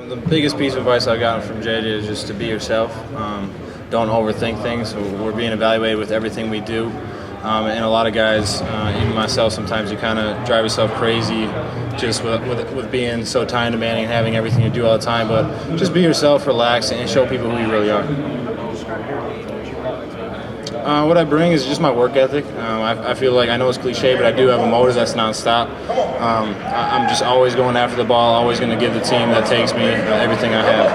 The biggest piece of advice I've gotten from JJ is just to be yourself. Don't overthink things. We're being evaluated with everything we do. And a lot of guys, even myself, sometimes you kind of drive yourself crazy just with being so time demanding and having everything to do all the time. But just be yourself, relax, and show people who you really are. What I bring is just my work ethic. I feel like, I know it's cliche, but I do have a motive that's nonstop. I'm just always going after the ball, always going to give the team that takes me everything I have.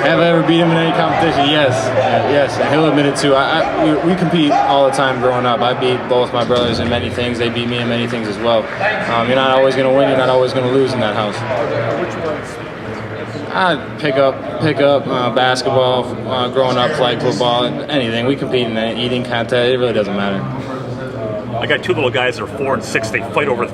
Have I ever beat him in any competition? Yes, yes. And he'll admit it too. We compete all the time growing up. I beat both my brothers in many things. They beat me in many things as well. You're not always going to win. You're not always going to lose in that house. I pick up basketball, growing up, flag football, anything. We compete in an eating contest. It really doesn't matter. I got two little guys that are 4 and 6. They fight over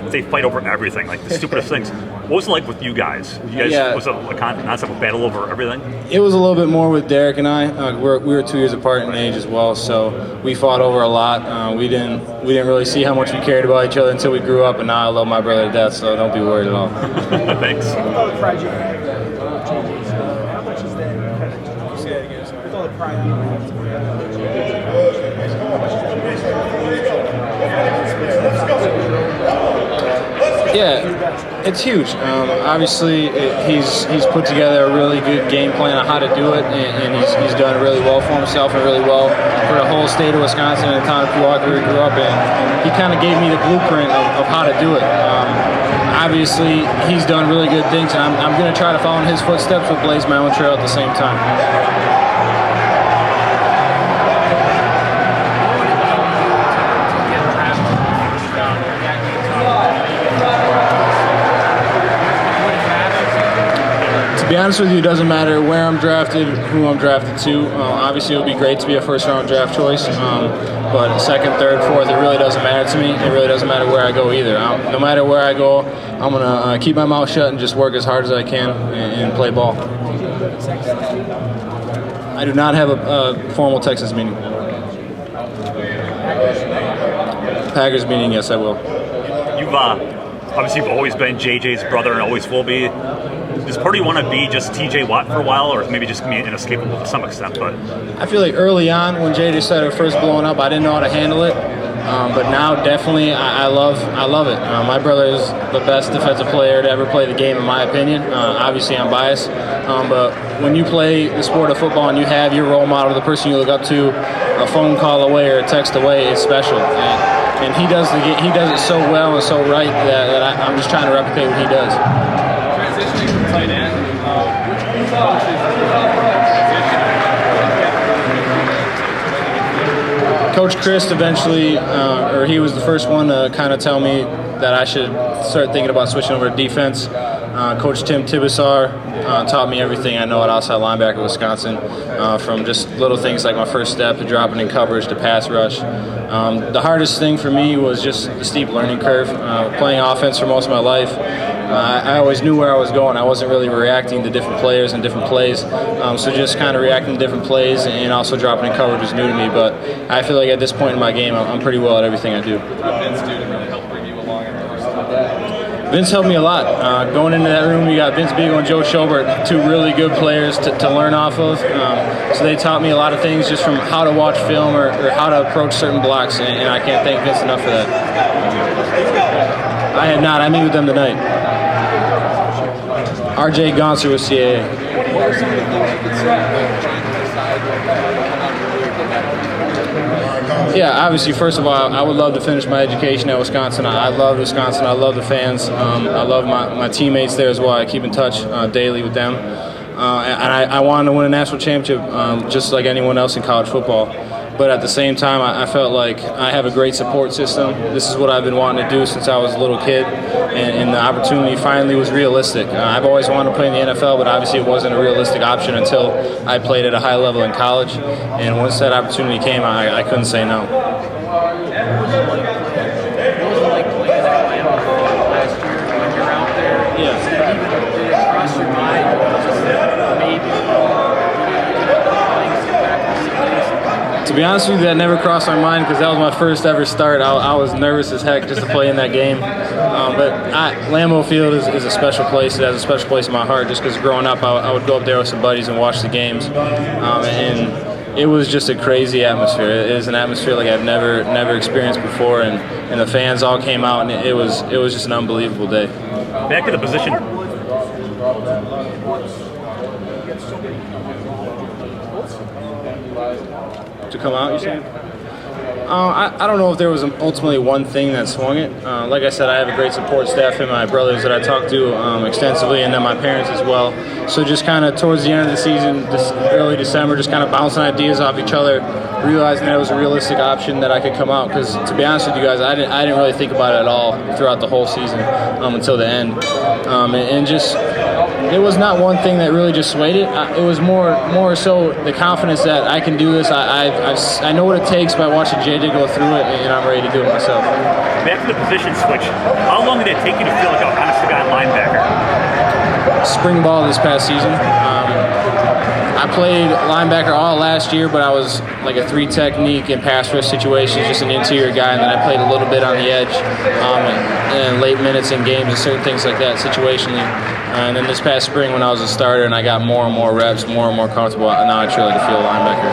everything, like the stupidest things. What was it like with you guys? Was it a nonstop battle over everything? It was a little bit more with Derek and I. We were 2 years apart in age as well, so we fought over a lot. We didn't really see how much we cared about each other until we grew up, and now I love my brother to death. So don't be worried at all. Thanks. With all the pride you have, how much is that? Say that again. Sorry. With all the pride you have. Yeah, it's huge. Obviously, he's put together a really good game plan on how to do it, and he's done it really well for himself and really well for the whole state of Wisconsin and the town of Pewaukee where he grew up in. He kind of gave me the blueprint of how to do it. Obviously, he's done really good things, and I'm going to try to follow in his footsteps but blaze my own trail at the same time. To be honest with you, it doesn't matter where I'm drafted, who I'm drafted to. Obviously, it would be great to be a first-round draft choice, but second, third, fourth, it really doesn't matter to me. It really doesn't matter where I go either. No matter where I go, I'm going to keep my mouth shut and just work as hard as I can and play ball. I do not have a formal Texas meeting. Packers meeting, yes, I will. You've obviously you've always been JJ's brother and always will be. Does part of you want to be just TJ Watt for a while, or maybe just be inescapable to some extent? But I feel like early on when JJ started first blowing up, I didn't know how to handle it. But now, definitely, I love it. My brother is the best defensive player to ever play the game, in my opinion. Obviously, I'm biased, but when you play the sport of football and you have your role model, the person you look up to, a phone call away or a text away, it's special. And he does it so well and so right that I'm just trying to replicate what he does. Transitioning from tight end, which Coach Chris eventually, or he was the first one to kind of tell me that I should start thinking about switching over to defense. Coach Tim Tibesar taught me everything I know at outside linebacker Wisconsin, from just little things like my first step to dropping in coverage to pass rush. The hardest thing for me was just the steep learning curve. Playing offense for most of my life, I always knew where I was going. I wasn't really reacting to different players and different plays. So just kind of reacting to different plays and also dropping in coverage was new to me. But I feel like at this point in my game, I'm pretty well at everything I do. Vince do to really help bring you along in the course of that? Vince helped me a lot. Going into that room, we got Vince Beagle and Joe Schobert, two really good players to learn off of. So they taught me a lot of things just from how to watch film or how to approach certain blocks, and I can't thank Vince enough for that. I had not. I meet with them tonight. RJ Gonser with CAA. What are some of the things you could say trying to decide Yeah, obviously, first of all, I would love to finish my education at Wisconsin. I love Wisconsin. I love the fans. I love my teammates there as well. I keep in touch daily with them. And I wanted to win a national championship just like anyone else in college football. But at the same time, I felt like I have a great support system. This is what I've been wanting to do since I was a little kid, and the opportunity finally was realistic. I've always wanted to play in the NFL, but obviously it wasn't a realistic option until I played at a high level in college. And once that opportunity came, I couldn't say no. What was it like playing at Atlanta last year when you're out there? Yeah. Did it cross your mind just maybe playing some back in some days? To be honest with you, that never crossed my mind because that was my first ever start. I was nervous as heck just to play in that game. But Lambeau Field is a special place. It has a special place in my heart just because growing up, I would go up there with some buddies and watch the games. And it was just a crazy atmosphere. It is an atmosphere like I've never experienced before, and the fans all came out, and it was just an unbelievable day. Back to the position. To come out, you said? I don't know if there was ultimately one thing that swung it. Like I said, I have a great support staff and my brothers that I talk to extensively, and then my parents as well. So just kind of towards the end of the season, early December, just kind of bouncing ideas off each other, realizing that it was a realistic option that I could come out. Because to be honest with you guys, I didn't really think about it at all throughout the whole season until the end, and just. It was not one thing that really just swayed it. It was more so the confidence that I can do this. I know what it takes by watching JJ go through it, and I'm ready to do it myself. Back to the position switch. How long did it take you to feel like an honest-to-God linebacker? Spring ball this past season. I played linebacker all last year, but I was like a 3 technique in pass rush situations, just an interior guy, and then I played a little bit on the edge and late minutes in games and certain things like that situationally. And then this past spring when I was a starter and I got more and more reps, more and more comfortable, now I truly can feel linebacker.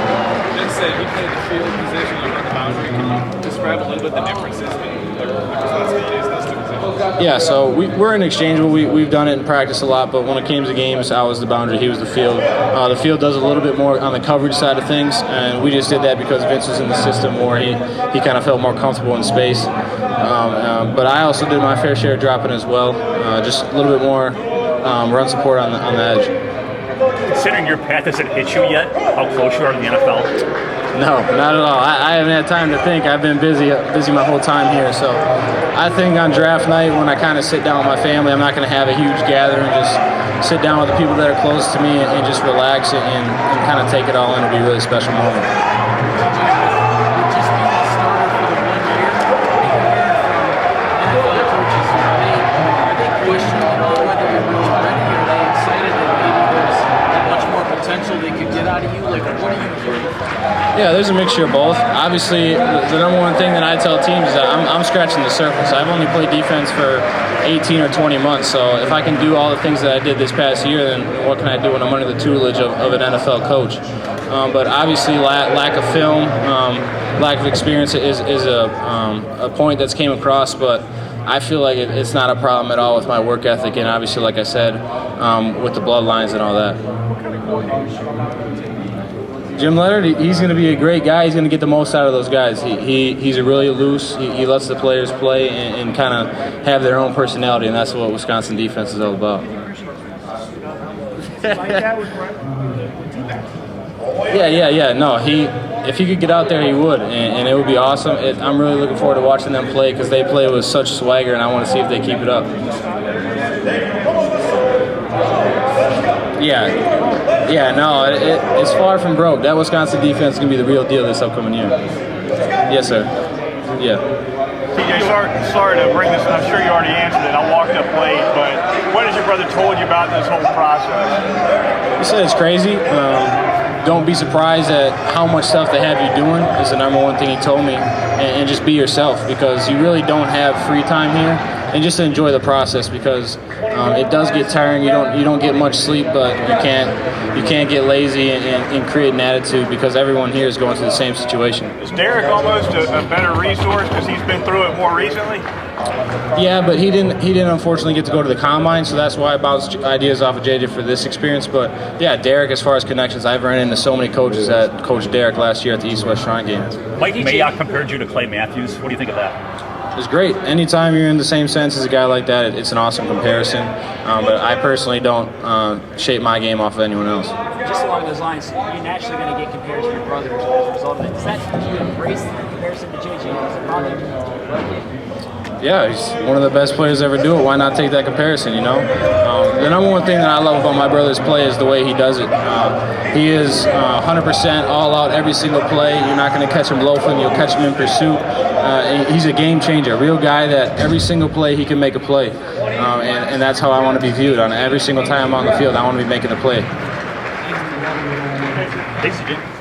That said, you played the field position, you run the boundary. Can you describe a little bit the differences between the responsibilities of those two positions? Yeah, so we're interchangeable. We've done it in practice a lot, but when it came to games, I was the boundary, he was the field. The field does a little bit more on the coverage side of things, and we just did that because Vince was in the system more. He kind of felt more comfortable in space. But I also did my fair share of dropping as well, just a little bit more run support on the edge. Considering your path hasn't hit you yet, how close you are to the NFL? No, not at all. I haven't had time to think. I've been busy my whole time here. So I think on draft night when I kind of sit down with my family, I'm not going to have a huge gathering. Just sit down with the people that are close to me and just relax and kind of take it all in. It'll be a really special moment. Yeah, there's a mixture of both. Obviously, the number one thing that I tell teams is that I'm scratching the surface. I've only played defense for 18 or 20 months, so if I can do all the things that I did this past year, then what can I do when I'm under the tutelage of an NFL coach? But obviously, lack of film, lack of experience is a point that's came across, but I feel like it's not a problem at all with my work ethic, and obviously, like I said, with the bloodlines and all that. Jim Leonhard, he's going to be a great guy. He's going to get the most out of those guys. He's a really loose. He lets the players play and kind of have their own personality, and that's what Wisconsin defense is all about. Yeah. No, if he could get out there, he would, and it would be awesome. I'm really looking forward to watching them play because they play with such swagger, and I want to see if they keep it up. Yeah, no, it's far from broke. That Wisconsin defense is going to be the real deal this upcoming year. Yes, sir. Yeah. TJ, sorry to bring this, and I'm sure you already answered it. I walked up late, but what has your brother told you about this whole process? He said it's crazy. Don't be surprised at how much stuff they have you doing is the number one thing he told me. And just be yourself because you really don't have free time here. And just enjoy the process because it does get tiring. You don't get much sleep, but you can't get lazy and create an attitude because everyone here is going through the same situation. Is Derek almost a better resource because he's been through it more recently? Yeah, but he didn't unfortunately get to go to the combine, so that's why I bounced ideas off of JJ for this experience. But yeah, Derek, as far as connections, I've run into so many coaches that coached Derek last year at the East-West Shrine game. Mike Mayock compared you to Clay Matthews. What do you think of that? It's great. Anytime you're in the same sense as a guy like that, it's an awesome comparison. But I personally don't shape my game off of anyone else. Just along those lines, you're naturally going to get compared to your brothers as a result of it. Does that do you embrace the comparison to JJ as a brother? Yeah, he's one of the best players to ever do it. Why not take that comparison, you know? The number one thing that I love about my brother's play is the way he does it. He is 100% all out every single play. You're not going to catch him loafing. You'll catch him in pursuit. He's a game changer, a real guy that every single play he can make a play. And that's how I want to be viewed. On every single time I'm on the field, I want to be making a play. Thanks, CJ.